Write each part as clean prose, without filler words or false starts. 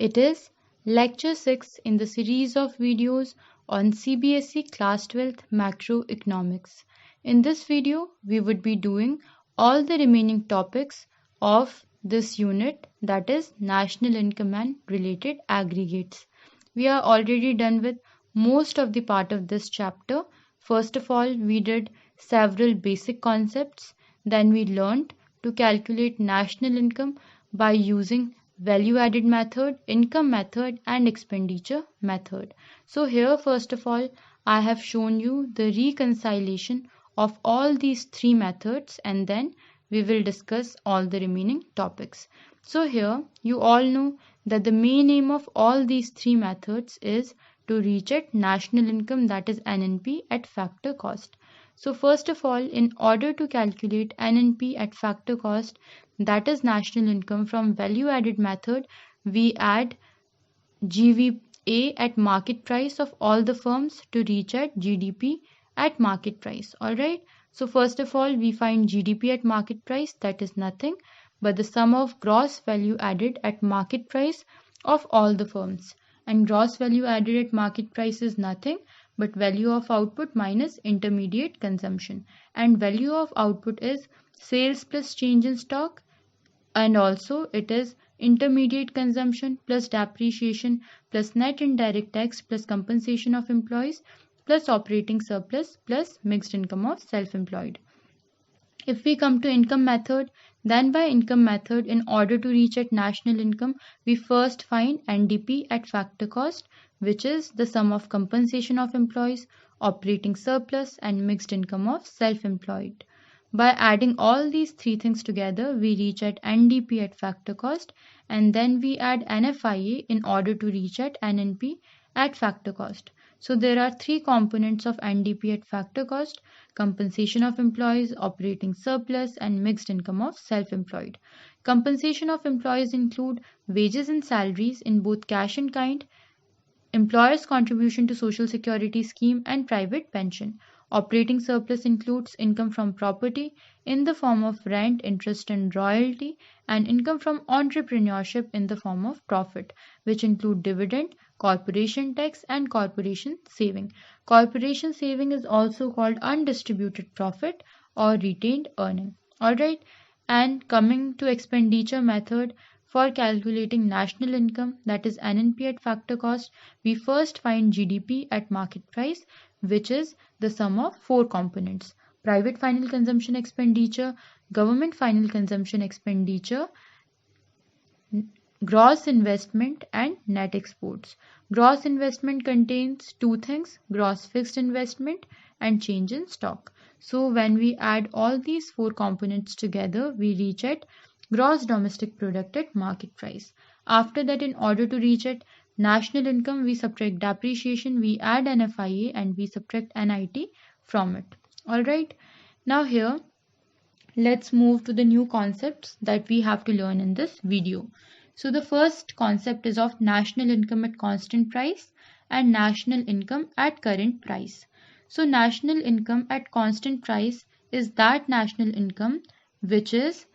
It is Lecture 6 in the series of videos on CBSE Class 12th Macroeconomics. In this video, we would be doing all the remaining topics of this unit, that is National Income and Related Aggregates. We are already done with most of the part of this chapter. First of all, we did several basic concepts. Then we learned to calculate national income by using value added method, income method and expenditure method. So here first of all I have shown you the reconciliation of all these three methods and then we will discuss all the remaining topics. So here you all know that the main aim of all these three methods is to reach at national income, that is NNP, at factor cost. So first of all, in order to calculate NNP at factor cost, that is national income, from value added method, we add GVA at market price of all the firms to reach at GDP at market price. Alright. So first of all, we find GDP at market price, that is nothing but the sum of gross value added at market price of all the firms. And gross value added at market price is nothing but value of output minus intermediate consumption. And value of output is sales plus change in stock, and also it is intermediate consumption plus depreciation plus net indirect tax plus compensation of employees plus operating surplus plus mixed income of self-employed. If we come to income method, then by income method, in order to reach at national income, we first find NDP at factor cost, which is the sum of compensation of employees, operating surplus and mixed income of self-employed. By adding all these three things together, we reach at NDP at factor cost, and then we add NFIA in order to reach at NNP at factor cost. So there are three components of NDP at factor cost: compensation of employees, operating surplus and mixed income of self-employed. Compensation of employees include wages and salaries in both cash and kind, employers' contribution to social security scheme and private pension. Operating surplus includes income from property in the form of rent, interest and royalty, and income from entrepreneurship in the form of profit, which include dividend, corporation tax and corporation saving. Corporation saving is also called undistributed profit or retained earning. Alright, and coming to expenditure method, for calculating national income, that is NNP at factor cost, we first find GDP at market price, which is the sum of four components: private final consumption expenditure, government final consumption expenditure, gross investment and net exports. Gross investment contains two things: gross fixed investment and change in stock. So when we add all these four components together, we reach at gross domestic product at market price. After that, in order to reach at national income, we subtract depreciation, we add NFIA and we subtract NIT from it. Alright, now here let's move to the new concepts that we have to learn in this video. So the first concept is of national income at constant price and national income at current price. So national income at constant price is that national income which is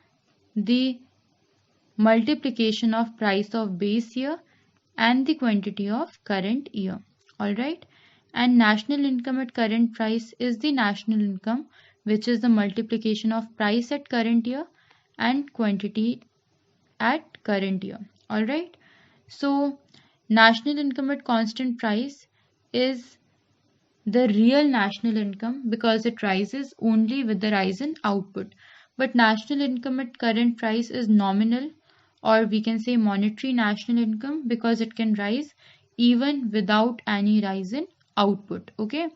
the multiplication of price of base year and the quantity of current year. Alright, and national income at current price is the national income which is the multiplication of price at current year and quantity at current year. Alright, so national income at constant price is the real national income because it rises only with the rise in output. But national income at current price is nominal, or we can say monetary national income, because it can rise even without any rise in output. Okay,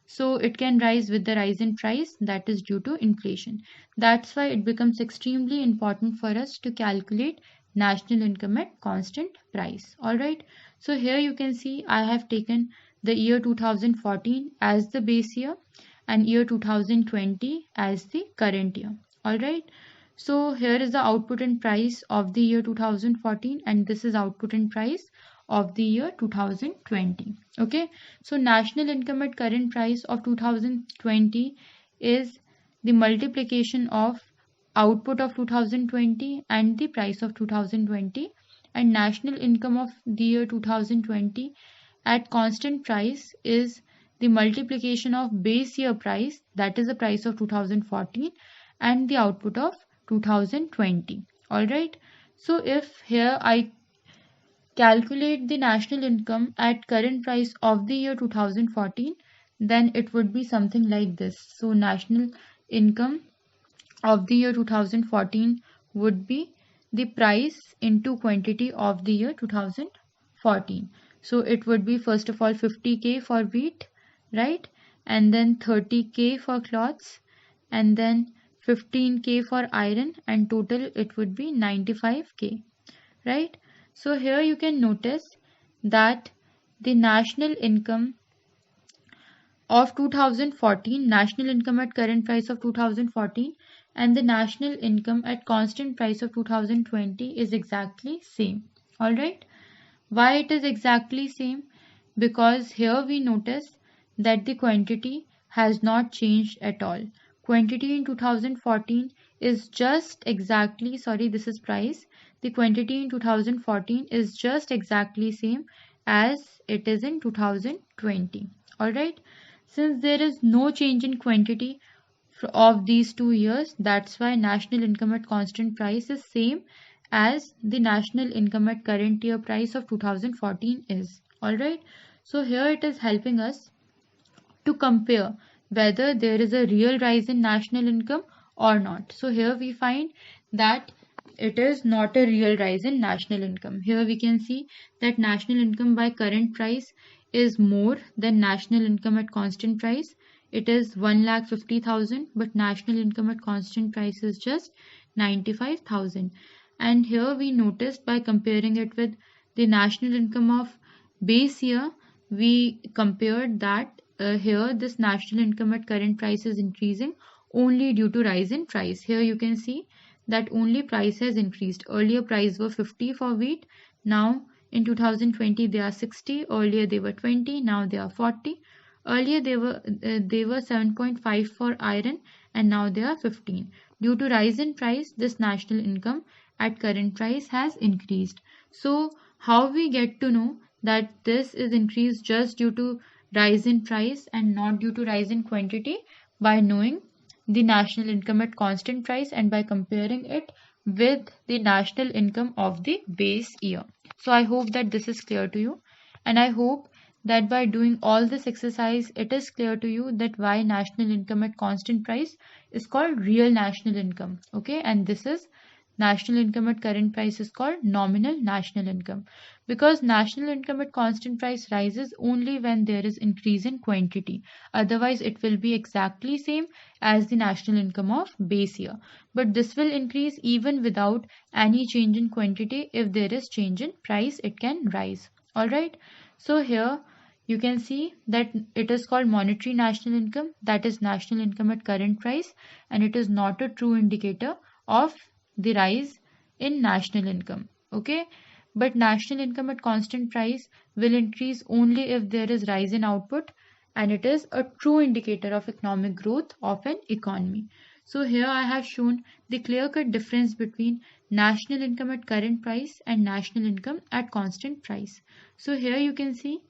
so it can rise with the rise in price, that is due to inflation. That's why it becomes extremely important for us to calculate national income at constant price. Alright, so here you can see I have taken the year 2014 as the base year and year 2020 as the current year. Alright, so here is the output and price of the year 2014 and this is output and price of the year 2020. Okay, so national income at current price of 2020 is the multiplication of output of 2020 and the price of 2020 and national income of the year 2020 at constant price is the multiplication of base year price, that is the price of 2014, and the output of 2020. Alright, so if here I calculate the national income at current price of the year 2014, then it would be something like this. So national income of the year 2014 would be the price into quantity of the year 2014. So it would be first of all 50k for wheat, right? And then 30k for cloths, and then 15k for iron, and total it would be 95k, right? So here you can notice that the national income of 2014, national income at current price of 2014, and the national income at constant price of 2020 is exactly same. All right, why it is exactly same? Because here we notice that the quantity has not changed at all. Quantity in 2014 is just exactly, sorry, this is price. The quantity in 2014 is just exactly same as it is in 2020. All right, since there is no change in quantity of these 2 years, that's why national income at constant price is same as the national income at current year price of 2014 is. Alright, so here it is helping us to compare whether there is a real rise in national income or not. So here we find that it is not a real rise in national income. Here we can see that national income by current price is more than national income at constant price. It is 1,50,000, but national income at constant price is just 95,000. And here we noticed by comparing it with the national income of base year, we compared that here this national income at current price is increasing only due to rise in price. Here you can see that only price has increased. Earlier price were 50 for wheat, now in 2020 they are 60, earlier they were 20, now they are 40. Earlier they were 7.5 for iron, and now they are 15. Due to rise in price, this national income at current price has increased. So how we get to know that this is increased just due to rise in price and not due to rise in quantity? By knowing the national income at constant price and by comparing it with the national income of the base year. So I hope that this is clear to you, and I hope that by doing all this exercise it is clear to you that why national income at constant price is called real national income. Okay, and this is national income at current price is called nominal national income, because national income at constant price rises only when there is increase in quantity. Otherwise it will be exactly same as the national income of base year, but this will increase even without any change in quantity. If there is change in price, it can rise. All right, so here you can see that it is called monetary national income, that is national income at current price, and it is not a true indicator of the rise in national income. Okay, but national income at constant price will increase only if there is rise in output, and it is a true indicator of economic growth of an economy. So here I have shown the clear-cut difference between national income at current price and national income at constant price. So here you can see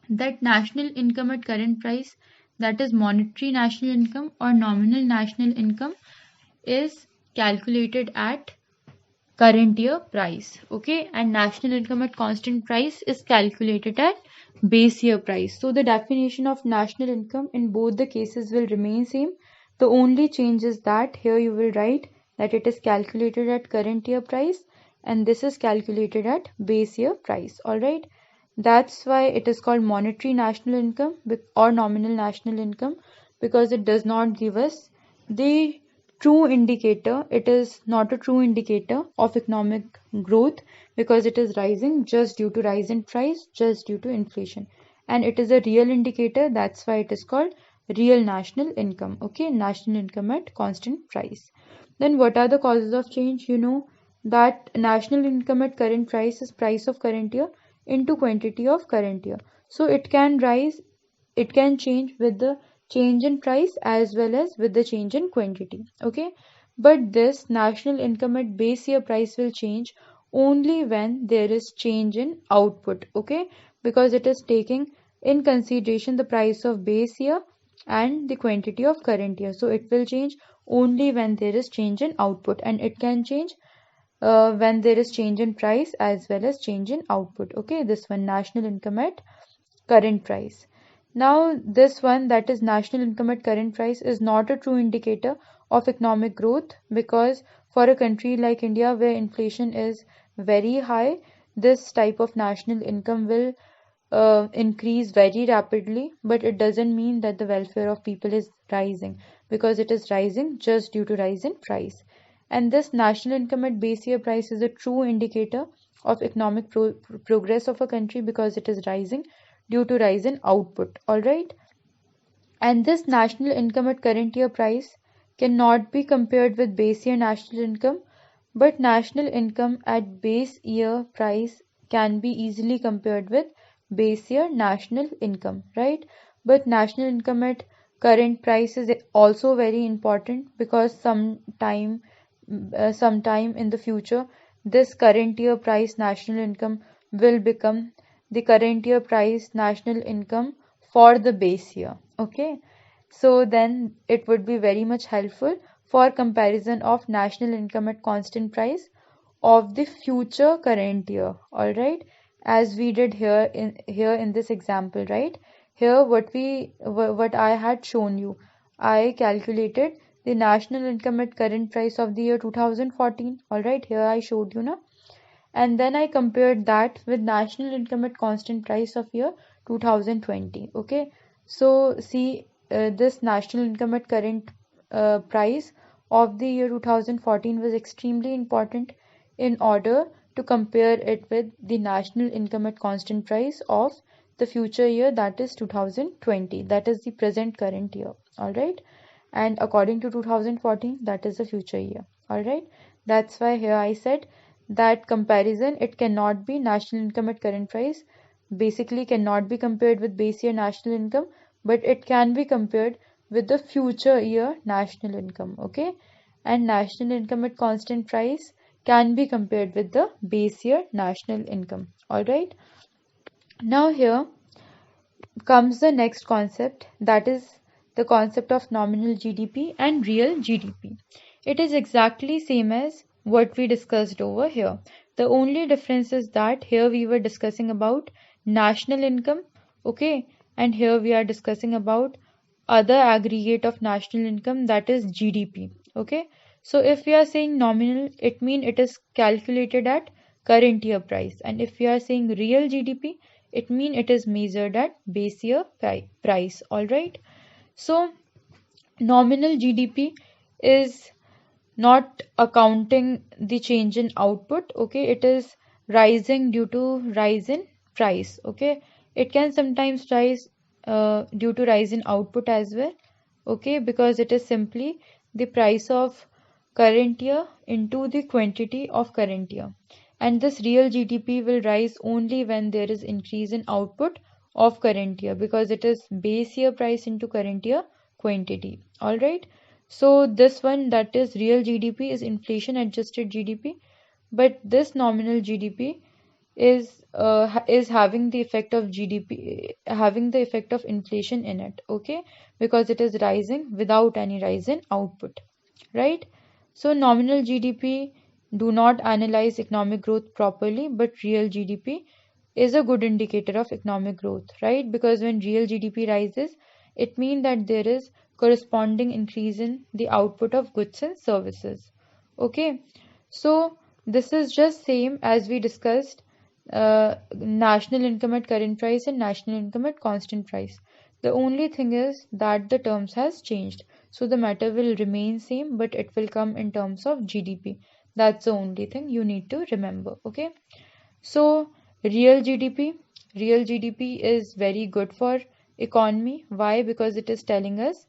that national income at current price, that is monetary national income or nominal national income, is calculated at current year price. Okay, and national income at constant price is calculated at base year price. So the definition of national income in both the cases will remain same. The only change is that here you will write that it is calculated at current year price and this is calculated at base year price. All right, that's why it is called monetary national income or nominal national income, because it does not give us the true indicator. It is not a true indicator of economic growth because it is rising just due to rise in price, just due to inflation, and it is a real indicator. That's why it is called real national income. Okay, national income at constant price. Then what are the causes of change? You know that national income at current price is price of current year into quantity of current year. So it can rise, it can change with the change in price as well as with the change in quantity. Okay, but this national income at base year price will change only when there is change in output, okay, because it is taking in consideration the price of base year and the quantity of current year. So it will change only when there is change in output, and it can change when there is change in price as well as change in output. Okay, this one, national income at current price. Now, this one, that is national income at current price, is not a true indicator of economic growth, because for a country like India where inflation is very high, this type of national income will increase very rapidly, but it doesn't mean that the welfare of people is rising, because it is rising just due to rise in price. And this national income at base year price is a true indicator of economic progress of a country, because it is rising due to rise in output. All right. And this national income at current year price cannot be compared with base year national income, but national income at base year price can be easily compared with base year national income, right? But national income at current price is also very important, because sometime in the future, this current year price national income will become the current year price national income for the base year. Okay, so then it would be very much helpful for comparison of national income at constant price of the future current year. All right, as we did here in this example, right? Here what I had shown you, I calculated the national income at current price of the year 2014. All right, here I showed you now, and then I compared that with national income at constant price of year 2020. Okay, so see, this national income at current price of the year 2014 was extremely important in order to compare it with the national income at constant price of the future year, that is 2020, that is the present current year. All right, and according to 2014, that is the future year. All right, that's why here I said that comparison, it cannot be national income at current price, basically cannot be compared with base year national income, but it can be compared with the future year national income. Okay, and national income at constant price can be compared with the base year national income. All right, now here comes the next concept, that is the concept of nominal GDP and real GDP. It is exactly same as what we discussed over here. The only difference is that here we were discussing about national income, okay, and here we are discussing about other aggregate of national income, that is GDP. Okay, so if we are saying nominal, it means it is calculated at current year price, and if we are saying real GDP, it means it is measured at base year price. All right, so nominal GDP is not accounting the change in output. Okay, it is rising due to rise in price. Okay, it can sometimes rise due to rise in output as well. Okay, because it is simply the price of current year into the quantity of current year, and this real GDP will rise only when there is increase in output of current year, because it is base year price into current year quantity. All right, so this one, that is real GDP, is inflation adjusted GDP, but this nominal GDP is having the effect of GDP, having the effect of inflation in it. Okay, because it is rising without any rise in output, right? So nominal GDP do not analyze economic growth properly, but real GDP is a good indicator of economic growth, right? Because when real GDP rises, it means that there is corresponding increase in the output of goods and services. Okay, so this is just same as we discussed national income at current price and national income at constant price. The only thing is that the terms has changed. So the matter will remain same, but it will come in terms of GDP. That's the only thing you need to remember. Okay. So real GDP, real GDP is very good for economy. Why? Because it is telling us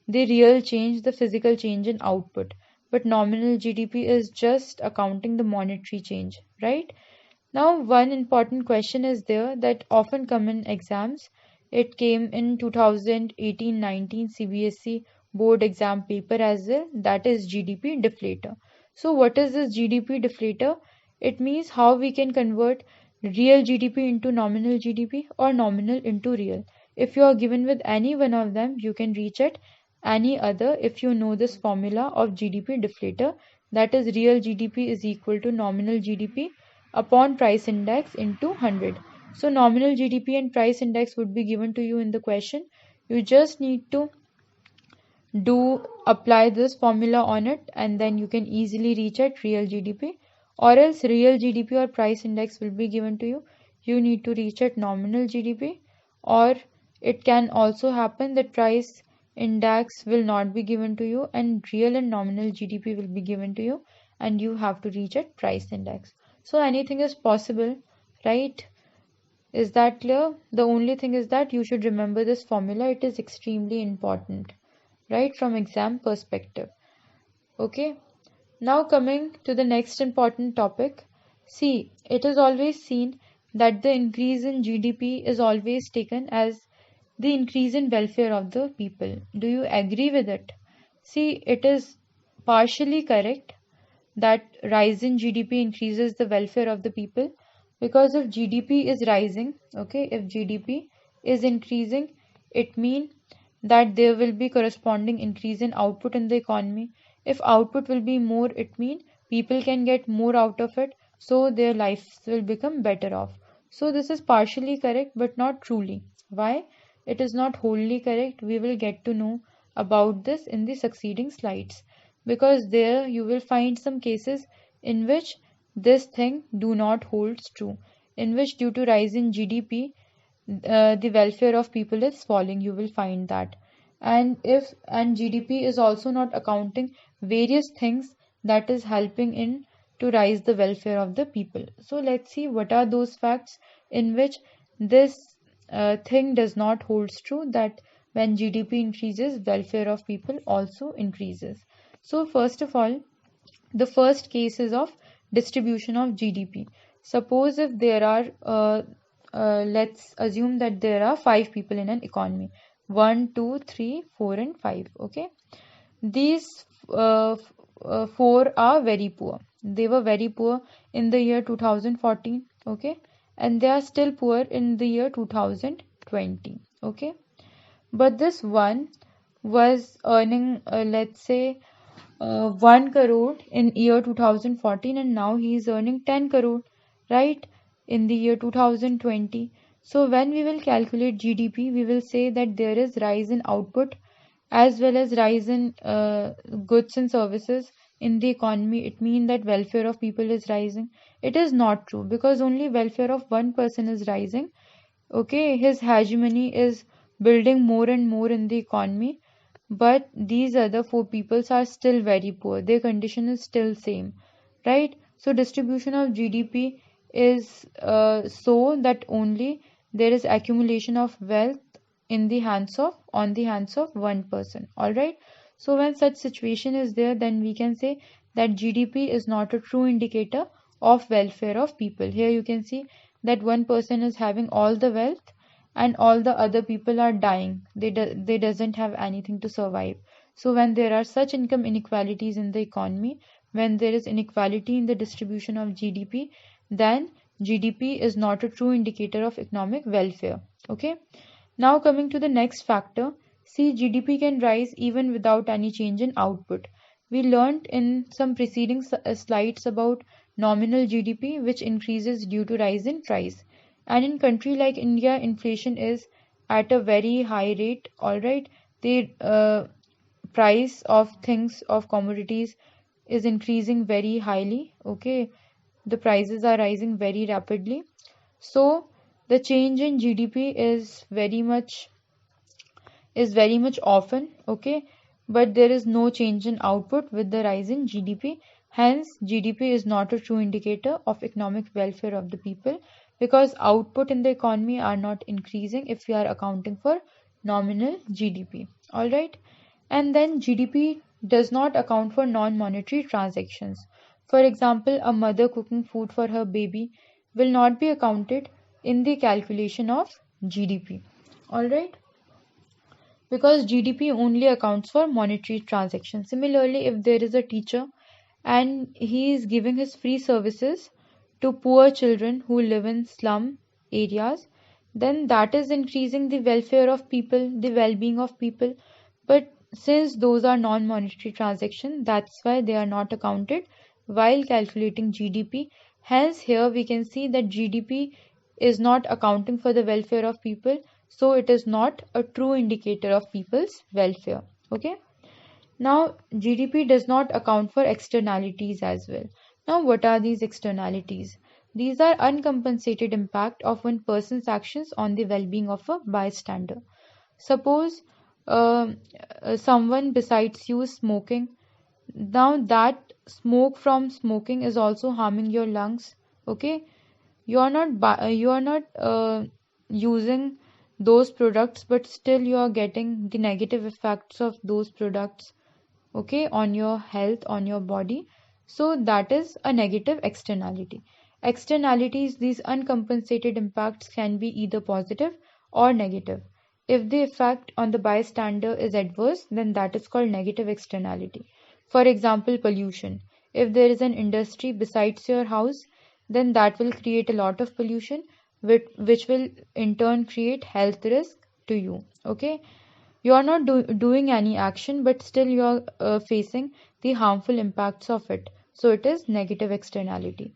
the real change, the physical change in output. But nominal GDP is just accounting the monetary change, right? Now, one important question is there that often come in exams. It came in 2018-19 CBSE board exam paper as well. That is GDP deflator. So, what is this GDP deflator? It means how we can convert real GDP into nominal GDP or nominal into real. If you are given with any one of them, you can reach at any other if you know this formula of GDP deflator, that is real GDP is equal to nominal GDP upon price index into 100. So nominal GDP and price index would be given to you in the question. You just need to apply this formula on it, and then you can easily reach at real GDP, or else real GDP or price index will be given to you. You need to reach at nominal GDP, or it can also happen that price index will not be given to you and real and nominal GDP will be given to you, and you have to reach at price index. So anything is possible, right? Is that clear? The only thing is that you should remember this formula. It is extremely important, right, from exam perspective. Okay, now coming to the next important topic. See, it is always seen that the increase in GDP is always taken as the increase in welfare of the people. Do you agree with it? See, it is partially correct that rise in GDP increases the welfare of the people, because if GDP is rising, okay, if GDP is increasing, it means that there will be corresponding increase in output in the economy. If output will be more, it means people can get more out of it, so their lives will become better off. So this is partially correct but not truly. Why it is not wholly correct, we will get to know about this in the succeeding slides, because there you will find some cases in which this thing do not holds true, in which due to rise in GDP the welfare of people is falling. You will find that. And GDP is also not accounting various things that is helping in to rise the welfare of the people. So let's see what are those facts in which this thing does not holds true, that when GDP increases, welfare of people also increases. So first of all, the first case is of distribution of GDP. Suppose if there are let's assume that there are 5 people in an economy: 1, 2, 3, 4, and 5. Okay, these 4 are very poor. They were very poor in the year 2014. Okay, and they are still poor in the year 2020. Okay, but this one was earning let's say 1 crore in year 2014, and now he is earning 10 crore, right, in the year 2020. So when we will calculate GDP, we will say that there is rise in output as well as rise in goods and services in the economy. It means that welfare of people is rising. It is not true, because only welfare of one person is rising. Okay, his hegemony is building more and more in the economy, but these other 4 peoples are still very poor. Their condition is still same, right? So distribution of GDP is so that only there is accumulation of wealth in the hands of on the hands of one person. All right, so when such situation is there, then we can say that GDP is not a true indicator of welfare of people. Here you can see that one person is having all the wealth and all the other people are dying. They doesn't have anything to survive. So when there are such income inequalities in the economy, when there is inequality in the distribution of GDP, then GDP is not a true indicator of economic welfare. Okay, now coming to the next factor. See, GDP can rise even without any change in output. We learnt in some preceding slides about nominal GDP, which increases due to rise in price. And in country like India, inflation is at a very high rate. All right, the price of things, of commodities, is increasing very highly. Okay, the prices are rising very rapidly. So the change in GDP is very much often. Okay, but there is no change in output with the rise in GDP. Hence GDP is not a true indicator of economic welfare of the people, because output in the economy are not increasing if we are accounting for nominal GDP. All right, and then GDP does not account for non-monetary transactions. For example, a mother cooking food for her baby will not be accounted in the calculation of GDP. All right, because GDP only accounts for monetary transactions. Similarly, if there is a teacher and he is giving his free services to poor children who live in slum areas, then that is increasing the welfare of people, the well-being of people. But since those are non-monetary transactions, that's why they are not accounted while calculating GDP. Hence, here we can see that GDP is not accounting for the welfare of people, so it is not a true indicator of people's welfare. Okay. Now, GDP does not account for externalities as well. Now, what are these externalities? These are uncompensated impact of one person's actions on the well-being of a bystander. Suppose someone besides you is smoking. Now, that smoke from smoking is also harming your lungs. Okay, you are not using those products, but still you are getting the negative effects of those products, okay, on your health, on your body. So that is a negative externality. Externalities, these uncompensated impacts, can be either positive or negative. If the effect on the bystander is adverse, then that is called negative externality. For example, pollution. If there is an industry besides your house, then that will create a lot of pollution, which will in turn create health risk to you. Okay, you are not doing any action, but still you are facing the harmful impacts of it. So it is negative externality.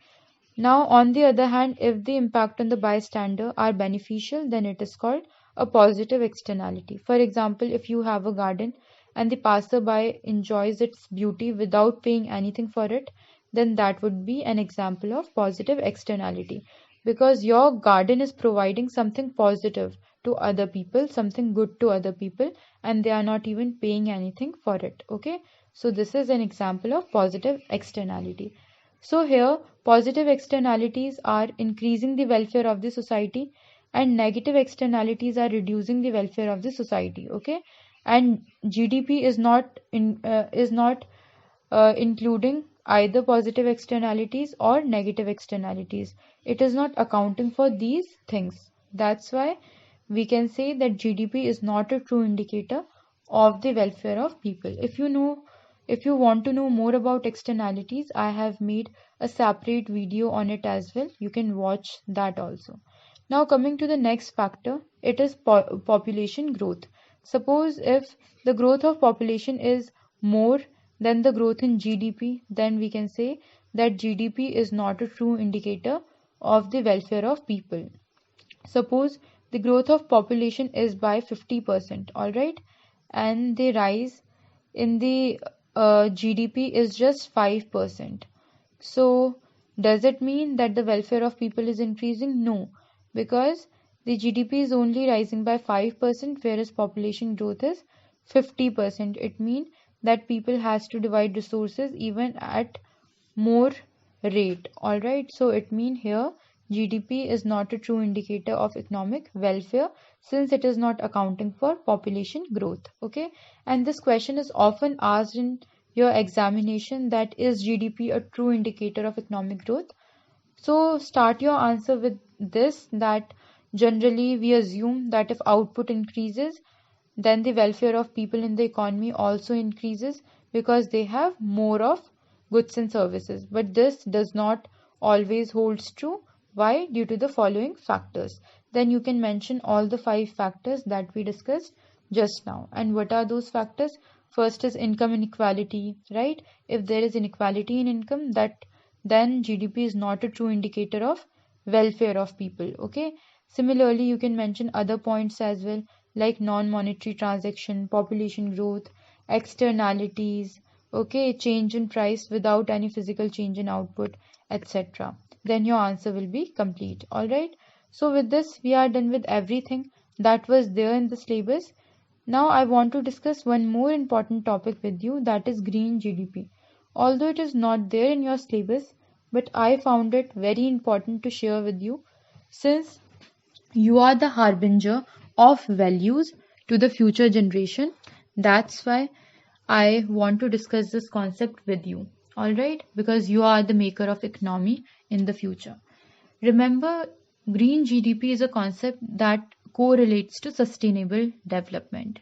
Now, on the other hand, if the impact on the bystander are beneficial, then it is called a positive externality. For example, if you have a garden and the passerby enjoys its beauty without paying anything for it, then that would be an example of positive externality, because your garden is providing something positive to other people, something good to other people, and they are not even paying anything for it. Okay, so this is an example of positive externality. So here, positive externalities are increasing the welfare of the society, and negative externalities are reducing the welfare of the society. Okay, and GDP is not including either positive externalities or negative externalities. It is not accounting for these things. That's why we can say that GDP is not a true indicator of the welfare of people. If you want to know more about externalities, I have made a separate video on it as well. You can watch that also. Now, coming to the next factor, it is population growth. Suppose if the growth of population is more than the growth in GDP, then we can say that GDP is not a true indicator of the welfare of people. Suppose the growth of population is by 50%, all right, and the rise in the GDP is just 5%. So, does it mean that the welfare of people is increasing? No, because the GDP is only rising by 5%, whereas population growth is 50%. It means that people has to divide resources even at more rate. All right, so it means here GDP is not a true indicator of economic welfare, since it is not accounting for population growth. Okay, and this question is often asked in your examination, that is GDP a true indicator of economic growth? So start your answer with this, that generally we assume that if output increases, then the welfare of people in the economy also increases, because they have more of goods and services. But this does not always holds true. Why? Due to the following factors. Then you can mention all the 5 factors that we discussed just now. And what are those factors? First is income inequality, right? If there is inequality in income, then GDP is not a true indicator of welfare of people. Okay. Similarly, you can mention other points as well, like non-monetary transaction, population growth, externalities, okay, change in price without any physical change in output, etc. Then your answer will be complete. All right. So with this, we are done with everything that was there in the syllabus. Now I want to discuss one more important topic with you, that is green GDP. Although it is not there in your syllabus, but I found it very important to share with you, since you are the harbinger of values to the future generation. That's why I want to discuss this concept with you. All right, because you are the maker of economy in the future. Remember, green GDP is a concept that correlates to sustainable development,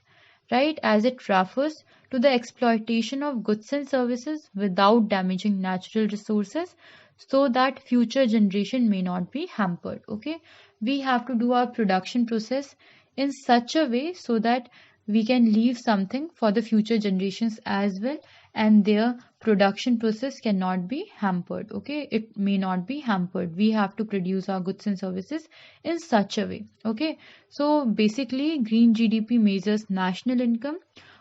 right? As it refers to the exploitation of goods and services without damaging natural resources. so that future generation may not be hampered. Okay, we have to do our production process in such a way so that we can leave something for the future generations as well, and their production process cannot be hampered. Okay, it may not be hampered. We have to produce our goods and services in such a way. Okay, so basically green GDP measures national income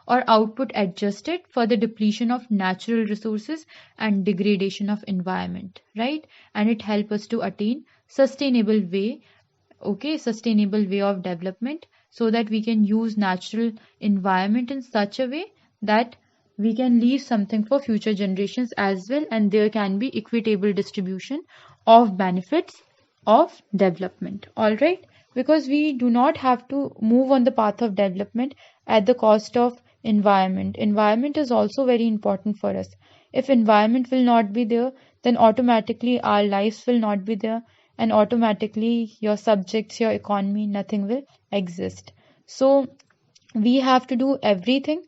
or output adjusted for the depletion of natural resources and degradation of environment, right? And it helps us to attain sustainable way, okay, sustainable way of development, so that we can use natural environment in such a way that we can leave something for future generations as well, and there can be equitable distribution of benefits of development. All right, because we do not have to move on the path of development at the cost of environment is also very important for us. If environment will not be there, then automatically our lives will not be there, and automatically your subjects, your economy, nothing will exist. So we have to do everything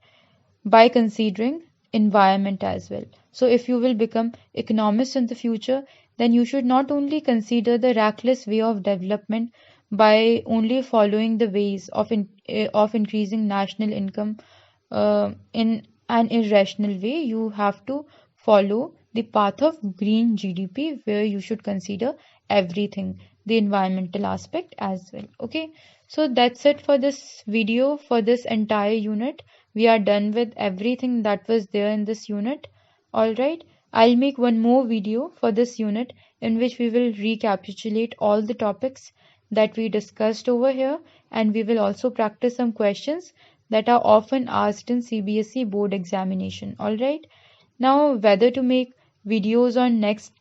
by considering environment as well. So if you will become economist in the future, then you should not only consider the reckless way of development by only following the ways of increasing national income in an irrational way. You have to follow the path of green GDP, where you should consider everything, the environmental aspect as well. Okay, so that's it for this video, for this entire unit. We are done with everything that was there in this unit. All right, I'll make one more video for this unit in which we will recapitulate all the topics that we discussed over here, and we will also practice some questions that are often asked in CBSE board examination. All right, now whether to make videos on next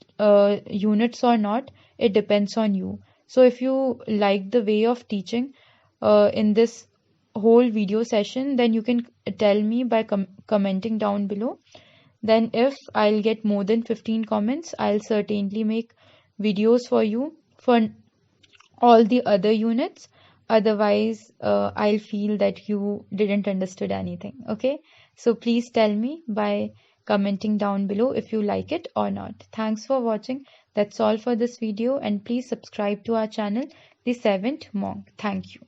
units or not, it depends on you. So if you like the way of teaching in this whole video session, then you can tell me by commenting down below. Then if I'll get more than 15 comments, I'll certainly make videos for you for all the other units. Otherwise, I'll feel that you didn't understood anything. Okay, so please tell me by commenting down below if you like it or not. Thanks for watching. That's all for this video, and please subscribe to our channel, The Seventh Monk. Thank you.